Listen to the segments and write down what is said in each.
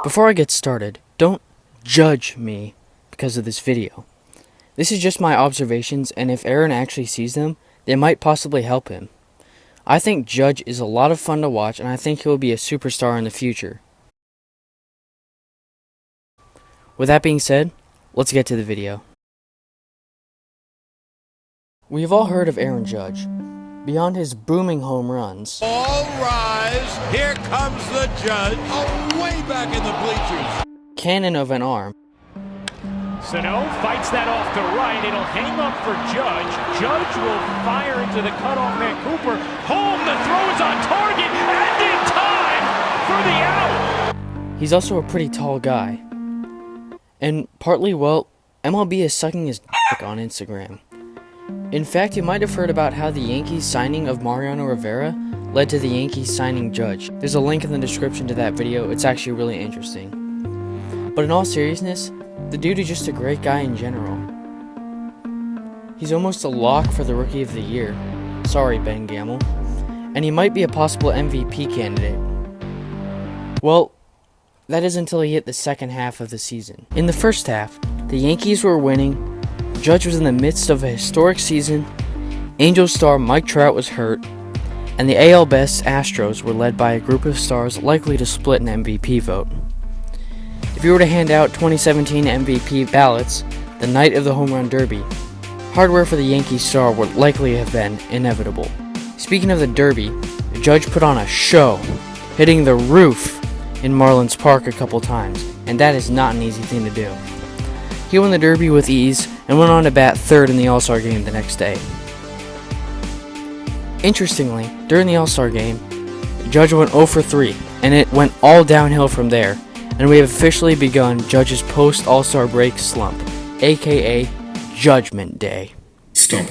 Before I get started, don't judge me because of this video. This is just my observations, and if Aaron actually sees them, they might possibly help him. I think Judge is a lot of fun to watch, and I think he will be a superstar in the future. With that being said, let's get to the video. We have all heard of Aaron Judge. Beyond his booming home runs, all rise, here comes the Judge, way back in the bleachers. Cannon of an arm, Sano fights that off to right. It'll hang up for Judge. Judge will fire into the cutoff man Cooper. Home, the throw is on target and in time for the out. He's also a pretty tall guy. And partly, well, MLB is sucking his dick on Instagram. In fact, you might have heard about how the Yankees signing of Mariano led to the Yankees signing Judge. There's a link in the description to that video. It's actually really interesting. But in all seriousness, the dude is just a great guy in general. He's almost a lock for the Rookie of the Year. Sorry, Ben Gamble. And he might be a possible MVP candidate. Well, that is until he hit the second half of the season. In the first half, the Yankees were winning, Judge was in the midst of a historic season, Angels star Mike Trout was hurt, and the AL Best Astros were led by a group of stars likely to split an MVP vote. If you were to hand out 2017 MVP ballots the night of the Home Run Derby, hardware for the Yankees star would likely have been inevitable. Speaking of the Derby, Judge put on a show, hitting the roof in Marlins Park a couple times, and that is not an easy thing to do. He won the Derby with ease and went on to bat third in the All-Star game the next day. Interestingly, during the All-Star game, Judge went 0 for 3, and it went all downhill from there, and we have officially begun Judge's post-All-Star break slump, aka Judgment Day. Stop.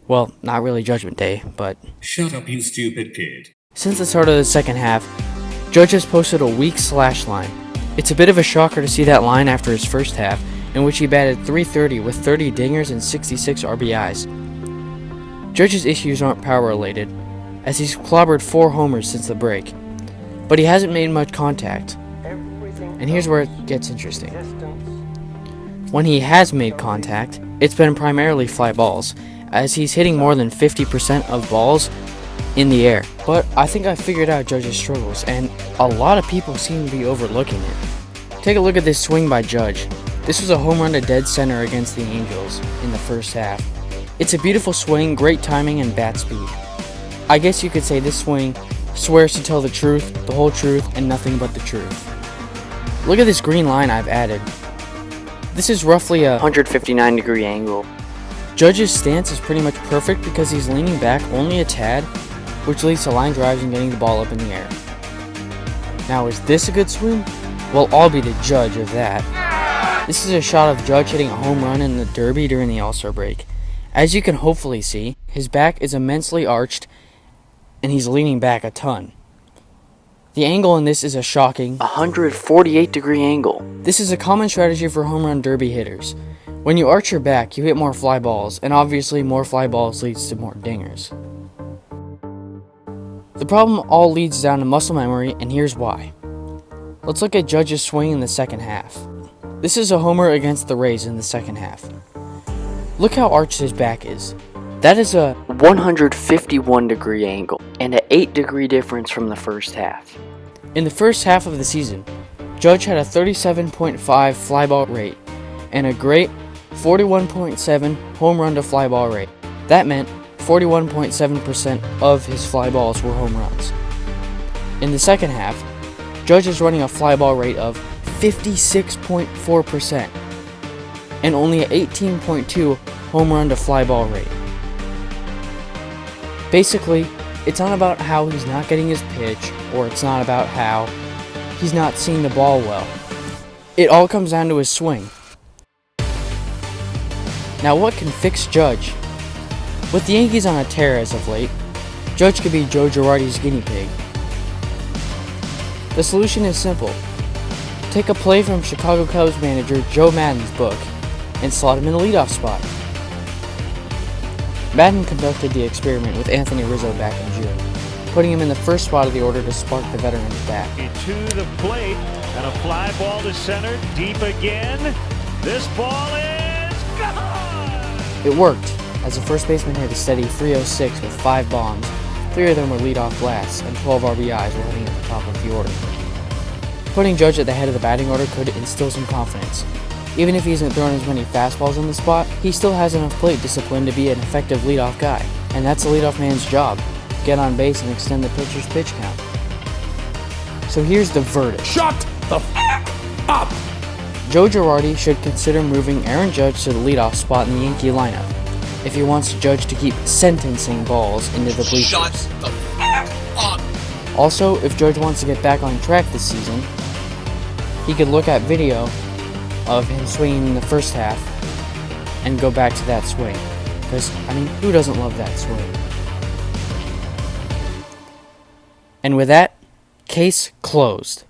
Well, not really Judgment Day, but... Shut up, you stupid kid. Since the start of the second half, Judge has posted a weak slash line. It's a bit of a shocker to see that line after his first half, in which he batted .330 with 30 dingers and 66 RBIs. Judge's issues aren't power-related, as he's clobbered 4 homers since the break, but he hasn't made much contact. And here's where it gets interesting. When he has made contact, it's been primarily fly balls, as he's hitting more than 50% of balls in the air. But I think I figured out Judge's struggles, and a lot of people seem to be overlooking it. Take a look at this swing by Judge. This was a home run to dead center against the Angels in the first half. It's a beautiful swing, great timing, and bat speed. I guess you could say this swing swears to tell the truth, the whole truth, and nothing but the truth. Look at this green line I've added. This is roughly a 159-degree angle. Judge's stance is pretty much perfect because he's leaning back only a tad, which leads to line drives and getting the ball up in the air. Now, is this a good swing? Well, I'll be the judge of that. This is a shot of Judge hitting a home run in the Derby during the All-Star break. As you can hopefully see, his back is immensely arched, and he's leaning back a ton. The angle in this is a shocking 148-degree angle. This is a common strategy for home run derby hitters. When you arch your back, you hit more fly balls, and obviously more fly balls leads to more dingers. The problem all leads down to muscle memory, and here's why. Let's look at Judge's swing in the second half. This is a homer against the Rays in the second half. Look how arched his back is. That is a 151-degree angle, and an 8-degree difference from the first half. In the first half of the season, Judge had a 37.5 fly ball rate and a great 41.7 home run to fly ball rate. That meant 41.7% of his fly balls were home runs. In the second half, Judge is running a fly ball rate of 56.4% and only an 18.2 home run to fly ball rate. Basically, it's not about how he's not getting his pitch, or it's not about how he's not seeing the ball well. It all comes down to his swing. Now, what can fix Judge? With the Yankees on a tear as of late, Judge could be Joe Girardi's guinea pig. The solution is simple. Take a play from Chicago Cubs manager Joe Maddon's book and slot him in the leadoff spot. Madden conducted the experiment with Anthony Rizzo back in June, putting him in the first spot of the order to spark the veteran's bat. Into the plate, And a fly ball to center, deep again. This ball is gone! It worked, as the first baseman hit a steady 306 with 5 bombs. 3 of them were leadoff blasts, and 12 RBIs while hitting at the top of the order. Putting Judge at the head of the batting order could instill some confidence. Even if he isn't throwing as many fastballs on the spot, he still has enough plate discipline to be an effective leadoff guy. And that's a leadoff man's job: get on base and extend the pitcher's pitch count. So here's the verdict. Shut the f up! Joe Girardi should consider moving Aaron Judge to the leadoff spot in the Yankee lineup if he wants Judge to keep sentencing balls into the bleachers. Shut the f up! Also, if Judge wants to get back on track this season, he could look at video of him swinging in the first half and go back to that swing. Because, who doesn't love that swing? And with that, case closed.